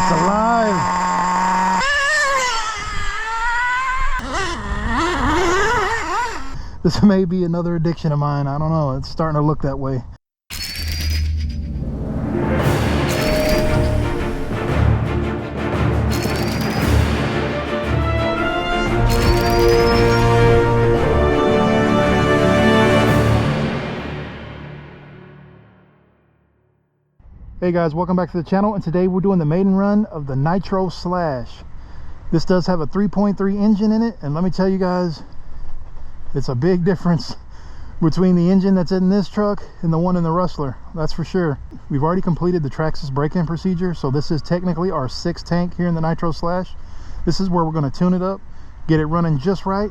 It's alive. This may be another addiction of mine. I don't know. It's starting to look that way. Hey guys, welcome back to the channel, and today we're doing the maiden run of the Nitro Slash. This does have a 3.3 engine in it, and let me tell you guys, it's a big difference between the engine that's in this truck and the one in the Rustler, that's for sure. We've already completed the Traxxas break-in procedure, so this is technically our 6th tank here in the Nitro Slash. This is where we're going to tune it up, get it running just right,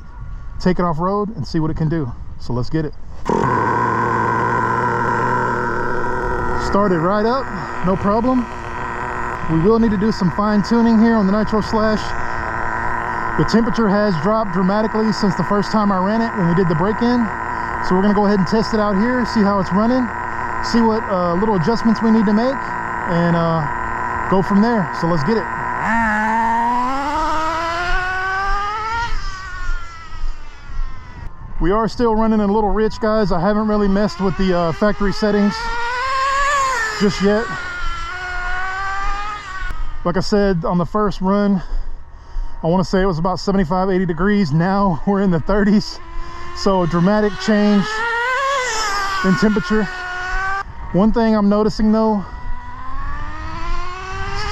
take it off road, and see what it can do. So let's get it. Started right up, no problem. We will need to do some fine tuning here on the Nitro Slash. The temperature has dropped dramatically since the first time I ran it when we did the break-in. So we're gonna go ahead and test it out here, see how it's running, see what little adjustments we need to make, and go from there. So let's get it. We are still running a little rich, guys. I haven't really messed with the factory settings just yet. Like I said, on the first run, I want to say it was about 75-80 degrees. Now we're in the 30s, so a dramatic change in temperature. One thing I'm noticing though,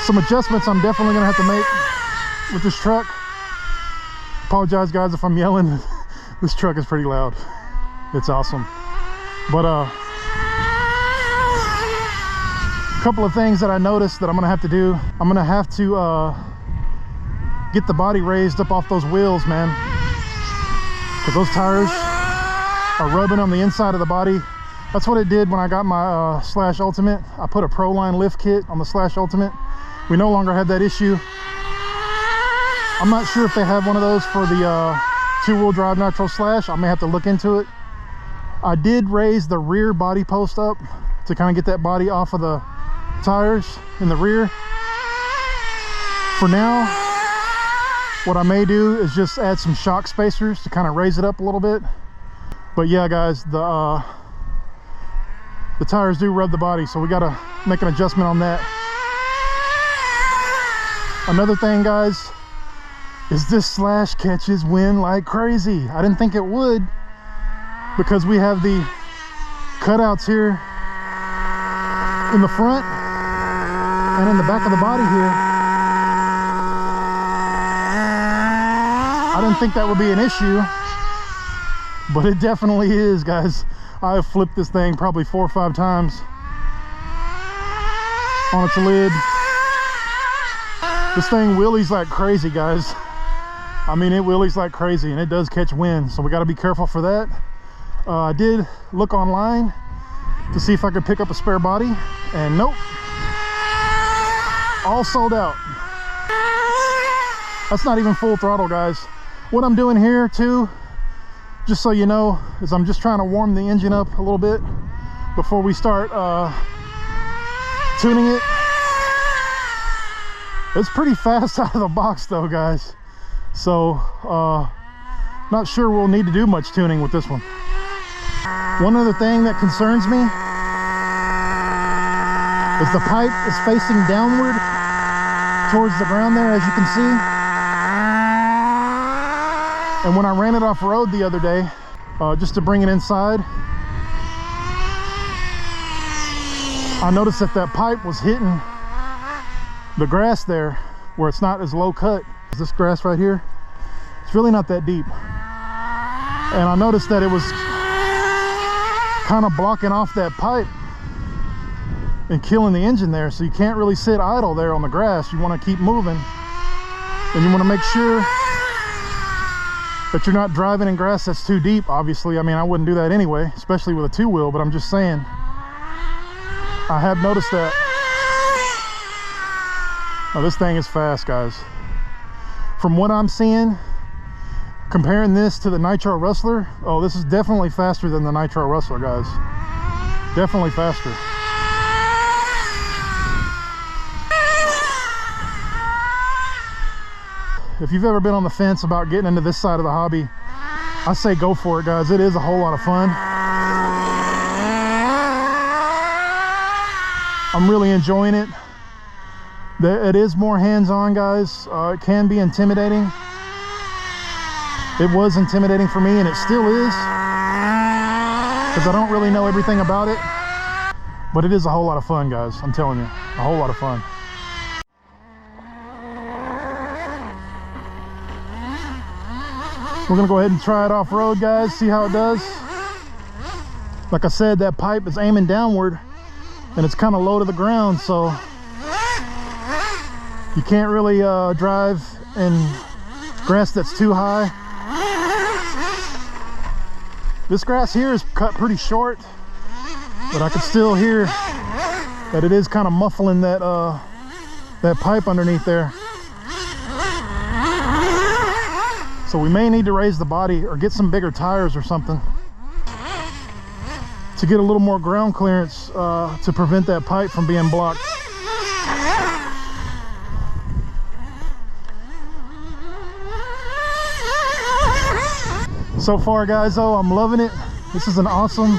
some adjustments I'm definitely gonna have to make with this truck. Apologize guys if I'm yelling. This truck is pretty loud. It's awesome. But couple of things that I noticed that I'm gonna have to do. I'm gonna have to get the body raised up off those wheels, man, because those tires are rubbing on the inside of the body. That's what it did when I got my Slash Ultimate. I put a Proline lift kit on the Slash Ultimate. We no longer have that issue. I'm not sure if they have one of those for the two-wheel drive Nitro Slash. I may have to look into it. I did raise the rear body post up to kind of get that body off of the tires in the rear. For now, what I may do is just add some shock spacers to kind of raise it up a little bit. But yeah guys, the tires do rub the body, so we got to make an adjustment on that. Another thing guys is this Slash catches wind like crazy. I didn't think it would, because we have the cutouts here in the front and in the back of the body here. I didn't think that would be an issue, but it definitely is, guys. I have flipped this thing probably 4 or 5 times on its lid. This thing wheelies like crazy, guys. I mean, it wheelies like crazy, and it does catch wind, so we got to be careful for that. I did look online to see if I could pick up a spare body, and nope, all sold out. That's not even full throttle, guys. What I'm doing here too, just so you know, is I'm just trying to warm the engine up a little bit before we start tuning it. It's pretty fast out of the box though, guys, so not sure we'll need to do much tuning with this one. One other thing that concerns me is the pipe is facing downward towards the ground there, as you can see. And when I ran it off road the other day, just to bring it inside, I noticed that that pipe was hitting the grass there where it's not as low cut. This grass right here, it's really not that deep. And I noticed that it was kind of blocking off that pipe and killing the engine there, so you can't really sit idle there on the grass. You want to keep moving, and you want to make sure that you're not driving in grass that's too deep. Obviously, I mean, I wouldn't do that anyway, especially with a 2-wheel, but I'm just saying, I have noticed that. Now this thing is fast, guys. From what I'm seeing, comparing this to the Nitro Rustler, oh, this is definitely faster than the Nitro Rustler, guys. Definitely faster. if you've ever been on the fence about getting into this side of the hobby, I say go for it, guys. It is a whole lot of fun. I'm really enjoying it. It is more hands-on, guys. It can be intimidating. It was intimidating for me, and it still is, because I don't really know everything about it. But it is a whole lot of fun, guys. I'm telling you, a whole lot of fun. We're gonna go ahead and try it off-road, guys, see how it does. Like I said, that pipe is aiming downward, and it's kind of low to the ground, so you can't really drive in grass that's too high. This grass here is cut pretty short, but I can still hear that it is kind of muffling that that pipe underneath there. So we may need to raise the body or get some bigger tires or something to get a little more ground clearance to prevent that pipe from being blocked. So far, guys, though, I'm loving it. This is an awesome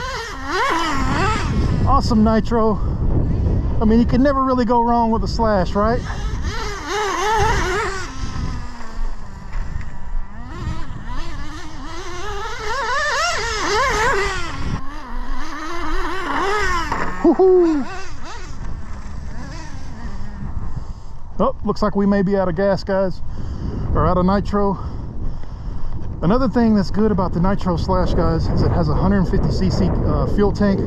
nitro. I mean, you can never really go wrong with a Slash, right? Woohoo! Oh, looks like we may be out of gas, guys, or out of nitro. Another thing that's good about the Nitro Slash, guys, is it has a 150cc fuel tank,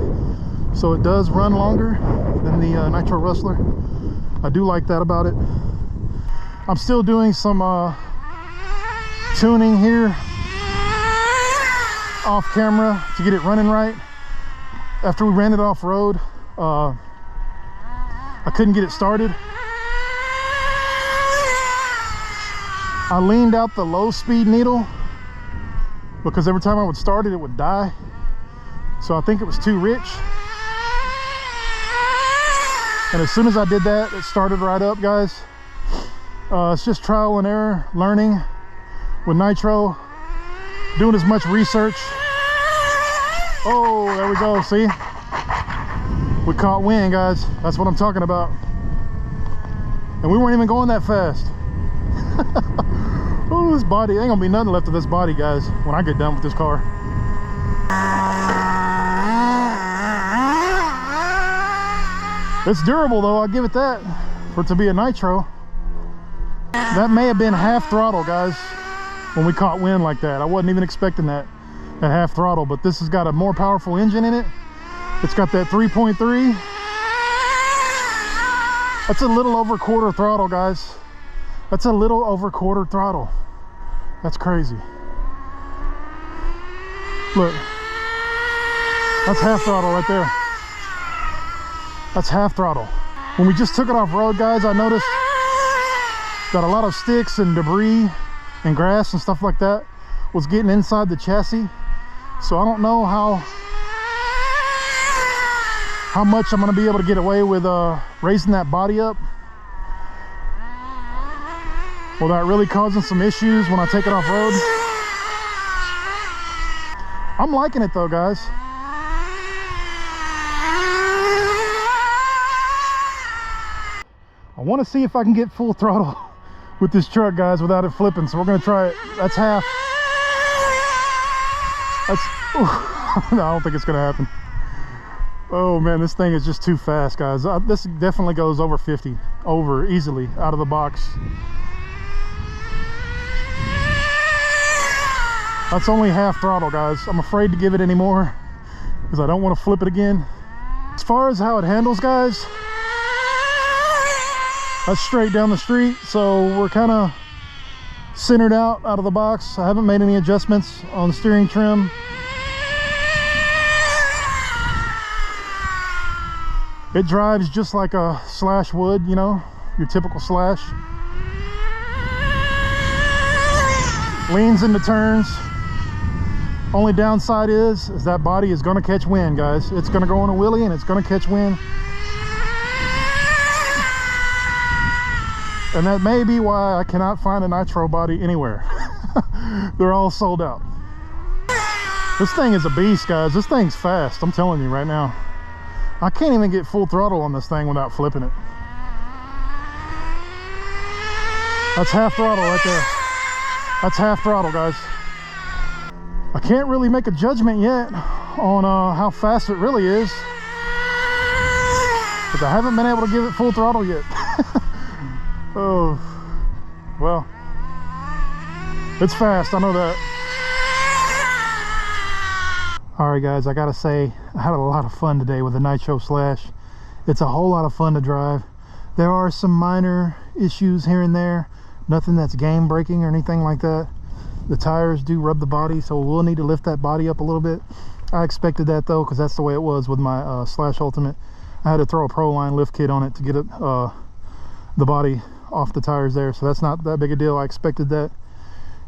so it does run longer than the Nitro Rustler. I do like that about it. I'm still doing some tuning here off camera to get it running right. After we ran it off road, I couldn't get it started. I leaned out the low speed needle because every time I would start it, it would die. So I think it was too rich. And as soon as I did that, it started right up, guys. It's just trial and error, learning with nitro, doing as much research. Oh, there we go, see? We caught wind, guys. That's what I'm talking about. And we weren't even going that fast. Oh, this body, ain't gonna be nothing left of this body, guys, when I get done with this car. It's durable, though, I'll give it that, for it to be a nitro. That may have been half throttle, guys, when we caught wind like that. I wasn't even expecting that at half throttle, but this has got a more powerful engine in it. It's got that 3.3. That's a little over quarter throttle, guys. That's a little over quarter throttle. That's crazy. Look, that's half throttle right there. That's half throttle. When we just took it off road, guys, I noticed that a lot of sticks and debris and grass and stuff like that was getting inside the chassis. So I don't know how much I'm going to be able to get away with raising that body up without really causing some issues when I take it off road. I'm liking it though, guys. I want to see if I can get full throttle with this truck, guys, without it flipping. So we're going to try it. That's half. That's no, I don't think it's going to happen. Oh man, this thing is just too fast, guys. This definitely goes over 50, over easily out of the box. That's only half throttle, guys. I'm afraid to give it any more because I don't want to flip it again. As far as how it handles, guys, that's straight down the street, so we're kind of centered out of the box. I haven't made any adjustments on the steering trim. It drives just like a Slash would, you know, your typical Slash. Leans into turns. Only downside is that body is going to catch wind, guys. It's going to go on a wheelie and it's going to catch wind. And that may be why I cannot find a nitro body anywhere. They're all sold out. This thing is a beast, guys. This thing's fast, I'm telling you right now. I can't even get full throttle on this thing without flipping it. That's half throttle right there. That's half throttle, guys. I can't really make a judgment yet on how fast it really is, because I haven't been able to give it full throttle yet. Oh, well, it's fast, I know that. All right, guys, I gotta say, I had a lot of fun today with the Nitro Slash. It's a whole lot of fun to drive. There are some minor issues here and there, nothing that's game breaking or anything like that. The tires do rub the body, so we'll need to lift that body up a little bit. I expected that though, because that's the way it was with my Slash Ultimate. I had to throw a Pro Line lift kit on it to get it, the body off the tires there, so that's not that big a deal. I expected that.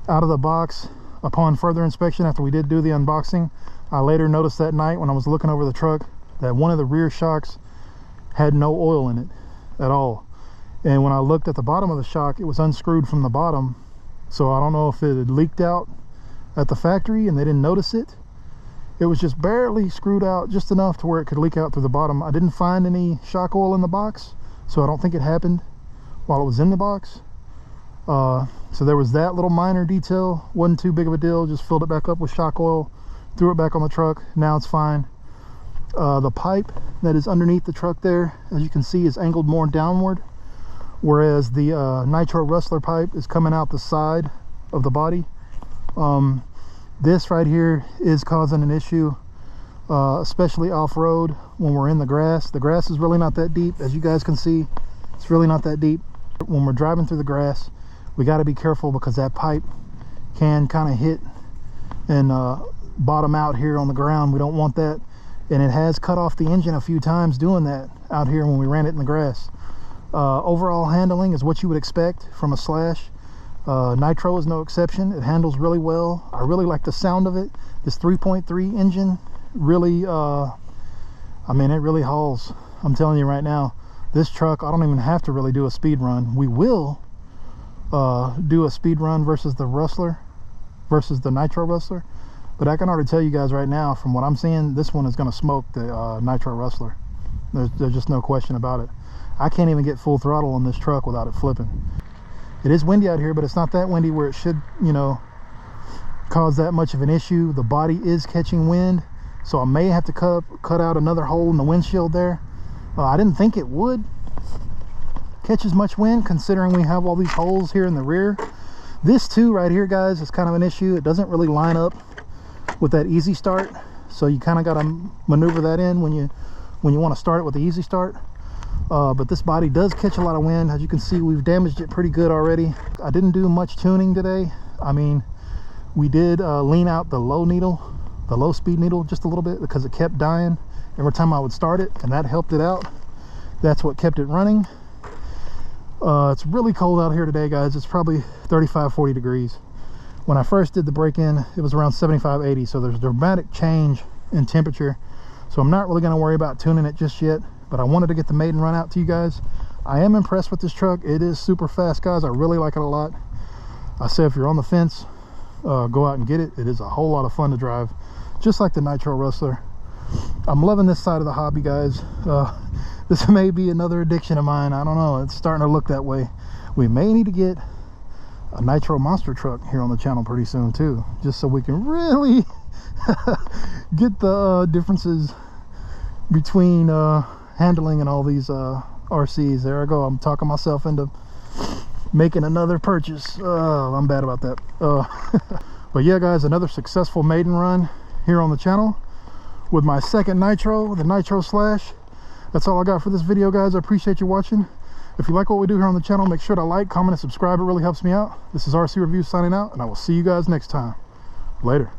Out of the box, upon further inspection, after we did do the unboxing, I later noticed that night when I was looking over the truck that one of the rear shocks had no oil in it at all. And when I looked at the bottom of the shock, it was unscrewed from the bottom. So I don't know if it had leaked out at the factory and they didn't notice it. It was just barely screwed out, just enough to where it could leak out through the bottom. I didn't find any shock oil in the box, so I don't think it happened while it was in the box. So there was that little minor detail. Wasn't too big of a deal. Just filled it back up with shock oil, threw it back on the truck. Now it's fine. The pipe that is underneath the truck there, as you can see, is angled more downward, whereas the Nitro Rustler pipe is coming out the side of the body. This right here is causing an issue, especially off-road when we're in the grass. The grass is really not that deep, as you guys can see. It's really not that deep. When we're driving through the grass, we got to be careful, because that pipe can kind of hit and bottom out here on the ground. We don't want that, and it has cut off the engine a few times doing that out here when we ran it in the grass. Overall handling is what you would expect from a Slash. Nitro is no exception. It handles really well. I really like the sound of it. This 3.3 engine really, I mean, it really hauls. I'm telling you right now, this truck, I don't even have to really do a speed run. We will do a speed run versus the Rustler, versus the Nitro Rustler, but I can already tell you guys right now, from what I'm seeing, this one is going to smoke the Nitro Rustler. There's just no question about it. I can't even get full throttle on this truck without it flipping. It is windy out here, but it's not that windy where it should, you know, cause that much of an issue. The body is catching wind, so I may have to cut out another hole in the windshield there. I didn't think it would catch as much wind, considering we have all these holes here in the rear. This too right here, guys, is kind of an issue. It doesn't really line up with that easy start, so you kind of got to maneuver that in when you want to start it with the easy start. But this body does catch a lot of wind. As you can see, we've damaged it pretty good already. I didn't do much tuning today. I mean, we did lean out the low speed needle just a little bit, because it kept dying every time I would start it, and that helped it out. That's what kept it running. It's really cold out here today, guys. It's probably 35-40 degrees. When I first did the break-in, it was around 75-80, so there's a dramatic change in temperature. So I'm not really going to worry about tuning it just yet, but I wanted to get the Maiden run out to you guys. I am impressed with this truck. It is super fast, guys. I really like it a lot. I say, if you're on the fence, go out and get it. It is a whole lot of fun to drive, just like the Nitro Rustler. I'm loving this side of the hobby, guys. This may be another addiction of mine. I don't know. It's starting to look that way. We may need to get a Nitro monster truck here on the channel pretty soon too, just so we can really get the differences between handling and all these RCs. There I go. I'm talking myself into making another purchase. I'm bad about that. But yeah, guys, another successful Maiden run here on the channel with my second Nitro, the Nitro Slash. That's all I got for this video, guys. I appreciate you watching. If you like what we do here on the channel, make sure to like, comment, and subscribe. It really helps me out. This is RC Review signing out, and I will see you guys next time. Later.